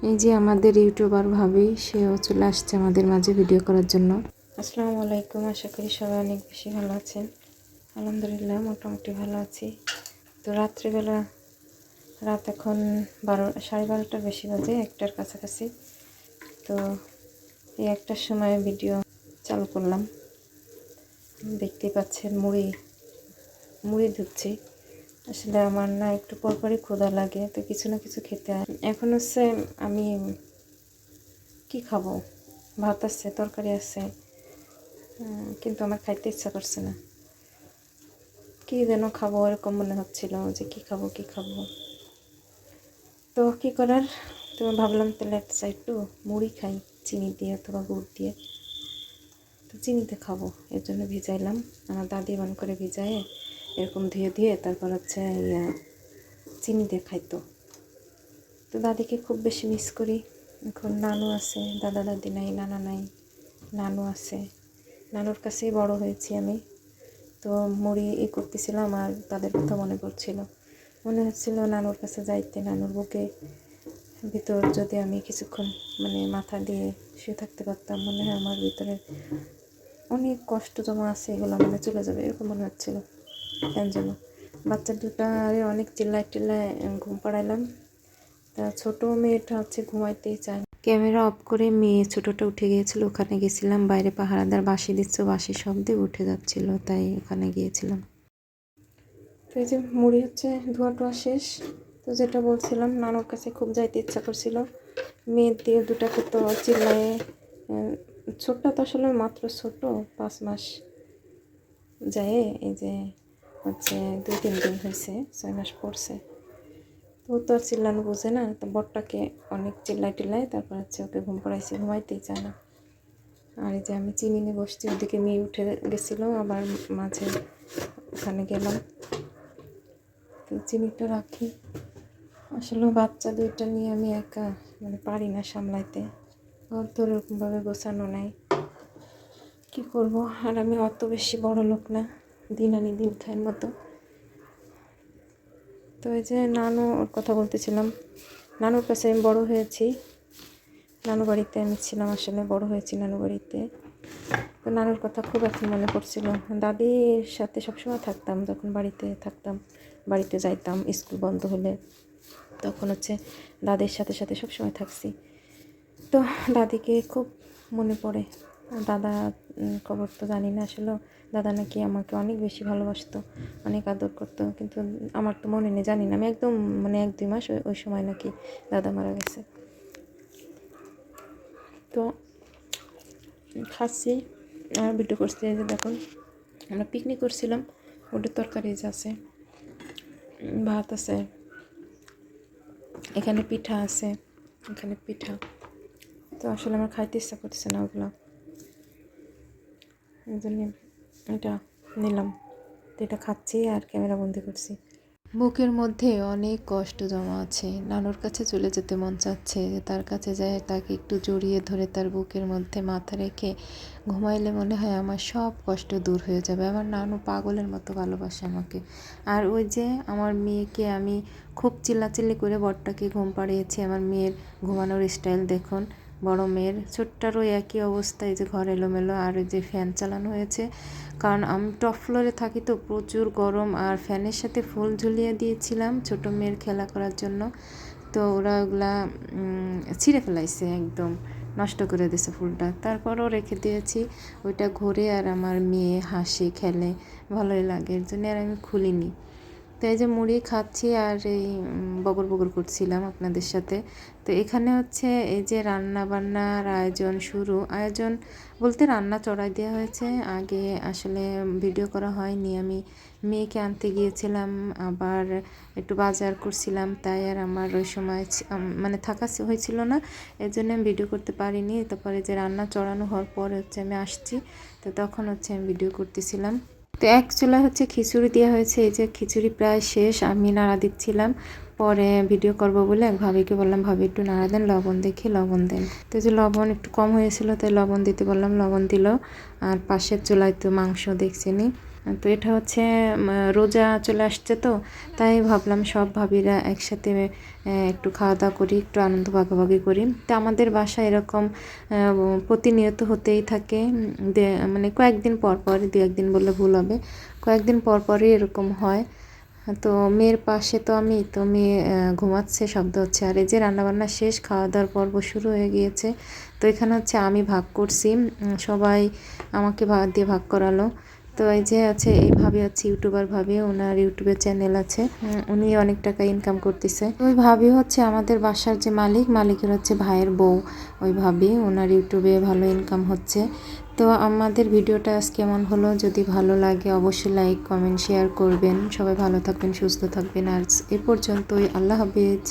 এই যে আমাদের ইউটিউবার ভাবি, সেও চলে আসছে আমাদের মাঝে ভিডিও করার জন্য। আসসালামু আলাইকুম, আশা করি সবাই অনেক বেশি ভালো আছেন। আলহামদুলিল্লাহ মোটামুটি ভালো আছি। তো রাত্রিবেলা, রাত এখন 12:30টার বেশি বাজে, 1টার কাছাকাছি। তো এই 1টার সময় ভিডিও চালু করলাম। দেখতেই পাচ্ছেন মুড়ি মুড়ি ধুচ্ছি। আসলে আমার না একটু পরপরই ক্ষুধা লাগে, তো কিছু না কিছু খেতে হয়। এখন হচ্ছে আমি কি খাবো, ভাত আছে, তরকারি আছে, কিন্তু আমার খাইতে ইচ্ছা করছে না। কি যেন খাবো এরকম মনে হচ্ছিল, যে কি খাবো কি খাবো। তো কি করার, তো ভাবলাম তাহলে একটু মুড়ি খাই চিনি দিয়ে অথবা গুড় দিয়ে। তো চিনিতে খাবো, এর জন্য ভিজাইলাম। আমার দাদি বান করে ভিজায়ে এরকম ধুয়ে দিয়ে তারপর হচ্ছে চিনি দিয়ে খাইতো। তো দাদিকে খুব বেশি মিস করি। এখন নানু আছে, দাদা দাদি নাই, নানা নাই, নানু আছে। নানুর কাছেই বড় হয়েছি আমি। তো মুড়ি করতেছিলাম আর তাদের কথা মনে পড়ছিল। মনে হচ্ছিল নানুর কাছে যাইতে, নানুর বুকে ভিতর যদি আমি কিছুক্ষণ মাথা দিয়ে শুয়ে থাকতে পারতাম, মনে হয় আমার ভিতরে অনেক কষ্ট জমা আছে, এগুলো চলে যাবে, এরকম মনে হচ্ছিল। কেন যেন বাচ্চা দুটারে অনেক চিল্লায় ঘুম পাড়াইলাম। তা ছোটো মেয়েটা হচ্ছে ঘুমাইতেই চায়। ক্যামেরা অফ করে মেয়ে ছোটোটা উঠে গিয়েছিল, ওখানে গেছিলাম। বাইরে পাহারাদার বাঁশি দিচ্ছে, বাঁশির শব্দে উঠে যাচ্ছিল, তাই ওখানে গিয়েছিলাম। তো এই যে মুড়ি হচ্ছে ধোয়া টোয়া শেষ। তো যেটা বলছিলাম, নানুর কাছে খুব যাইতে ইচ্ছা করছিল। মেয়ে দিয়ে দুটাকে তো চিল্লায়ে, ছোটটা তো আসলে মাত্র ছোট, 5 মাস যায়, এই যে হচ্ছে 2-3 দিন হয়েছে, 6 মাস পড়ছে। তো তো আর চিল্লানো বোঝে না। তো বরটাকে অনেক চিল্লায় তারপর হচ্ছে ওকে ঘুম পাড়াইছি, ঘুমাইতেই চায় না। আর এই যে আমি চিনি নিয়ে বসছি, ওদিকে মেয়ে উঠে গেছিলো, আবার মাঝে ওখানে গেলাম। তো চিনিটা রাখি। আসলে বাচ্চা দুইটা নিয়ে আমি একা পারি না সামলাইতে, ওর তো ওরকমভাবে গোছানো নাই, কি করব। আর আমি অত বেশি বড় লোক না, দিন আনি দিন খায়ের মতো। তো এই যে নানু, ওর কথা বলতেছিলাম, নানুর কাছে আমি বড় হয়েছি। নানু বাড়িতে আমি ছিলাম, আসলে বড় হয়েছি নানু বাড়িতে। তো নানুর কথা খুব এখন মনে পড়ছিল। দাদির সাথে সবসময় থাকতাম, যখন বাড়িতে থাকতাম, বাড়িতে যাইতাম স্কুল বন্ধ হলে, তখন হচ্ছে দাদির সাথে সবসময় থাকছি। তো দাদিকে খুব মনে পড়ে। দাদা খবর তো জানি না, আসলে দাদা নাকি আমাকে অনেক বেশি ভালোবাসতো, অনেক আদর করতো, কিন্তু আমার তো মনে নেই, জানি না। আমি একদম 1-2 মাস ওই সময় নাকি দাদা মারা গেছে। তো খাচ্ছি আর ভিডিও করছি। এই যে দেখুন, আমরা পিকনিক করছিলাম, ওটা তরকারি আছে, ভাত আছে, এখানে পিঠা আছে, এখানে পিঠা। তো আসলে আমার খাইতে ইচ্ছা করতেছে না ওগুলো, এই জন্য এটা নিলাম। তো এটা খাচ্ছি আর ক্যামেরা বন্দি করছি। বুকের মধ্যে অনেক কষ্ট জমা আছে। নানুর কাছে চলে যেতে মন চাচ্ছে, যে তার কাছে যায়, তাকে একটু জড়িয়ে ধরে তার বুকের মধ্যে মাথা রেখে ঘুমাইলে মনে হয় আমার সব কষ্ট দূর হয়ে যাবে। আমার নানু পাগলের মতো ভালোবাসে আমাকে। আর ওই যে আমার মেয়েকে আমি খুব চিল্লাচিল্লি করে বরটাকে ঘুম পাড়িয়েছি। আমার মেয়ের ঘুমানোর স্টাইল দেখুন। বড় মেয়ের, ছোট্টারও একই অবস্থায়, যে ঘর এলোমেলো। আর ওই যে ফ্যান চালানো হয়েছে, কারণ আমি টপ ফ্লোরে থাকি, তো প্রচুর গরম। আর ফ্যানের সাথে ফুল ঝুলিয়ে দিয়েছিলাম ছোটো মেয়ের খেলা করার জন্য। তো ওরা ওগুলা ছিঁড়ে ফেলাইছে, একদম নষ্ট করে দিয়েছে ফুলটা। তারপরও রেখে দিয়েছি, ওইটা ঘুরে আর আমার মেয়ে হাসি খেলে, ভালোই লাগে, এর জন্য আর আমি খুলিনি। তো এই যে মুড়ি খাচ্ছি আর এই বগর করছিলাম আপনাদের সাথে। তো এখানে হচ্ছে এই যে রান্না বান্নার আয়োজন বলতে রান্না চড়াই দেওয়া হয়েছে। আগে আসলে ভিডিও করা হয়নি, আমি মেয়েকে আনতে গিয়েছিলাম, আবার একটু বাজার করছিলাম, তাই আর আমার ওই সময় থাকা হয়েছিল না, এর জন্য আমি ভিডিও করতে পারিনি। তারপরে যে রান্না চড়ানো হওয়ার পরে হচ্ছে আমি আসছি, তো তখন হচ্ছে আমি ভিডিও করতেছিলাম। তো এক চুলায় হচ্ছে খিচুড়ি দেওয়া হয়েছে। এই যে খিচুড়ি প্রায় শেষ, আমি নাড়া দিচ্ছিলাম। পরে ভিডিও করব বলে এক ভাবিকে বললাম, ভাবি একটু নাড়া দেন, লবণ দেখি লবণ দেন। তো যে লবণ একটু কম হয়েছিল, তাই লবণ দিতে বললাম, লবণ দিল। আর পাশের চুলায় তো মাংস দেখছিনি, তো এটা হচ্ছে রোজা চলে আসছে, তো তাই ভাবলাম সব ভাবিরা একসাথে একটু খাওয়া দাওয়া করি, একটু আনন্দ ভাগাভাগি করি। তো আমাদের বাসায় এরকম প্রতিনিয়ত হতেই থাকে, মানে কয়েকদিন পর পর, দু একদিন বললে ভুল হবে, কয়েকদিন পর পরই এরকম হয়। তো মেয়ের পাশে তো আমি, তো মেয়ে ঘুমাচ্ছে, শব্দ হচ্ছে। আর এই যে রান্নাবান্না শেষ, খাওয়া দাওয়ার পর্ব শুরু হয়ে গিয়েছে। তো এখানে হচ্ছে আমি ভাগ করছি, সবাই আমাকে দিয়ে ভাগ করালো। তো এই যে আছে এই ভাবি হচ্ছে ইউটিউবার ভাবি, ওনার ইউটিউবের চ্যানেল আছে, উনি অনেক টাকা ইনকাম করতেছে। ওই ভাবি হচ্ছে আমাদের বাসার যে মালিকের হচ্ছে ভাইয়ের বউ, ওই ভাবি, ওনার ইউটিউবে ভালো ইনকাম হচ্ছে। তো আমাদের ভিডিওটা আজ কেমন হলো, যদি ভালো লাগে অবশ্যই লাইক কমেন্ট শেয়ার করবেন। সবাই ভালো থাকবেন, সুস্থ থাকবেন। আর এ পর্যন্তই, আল্লাহ হাফেজ।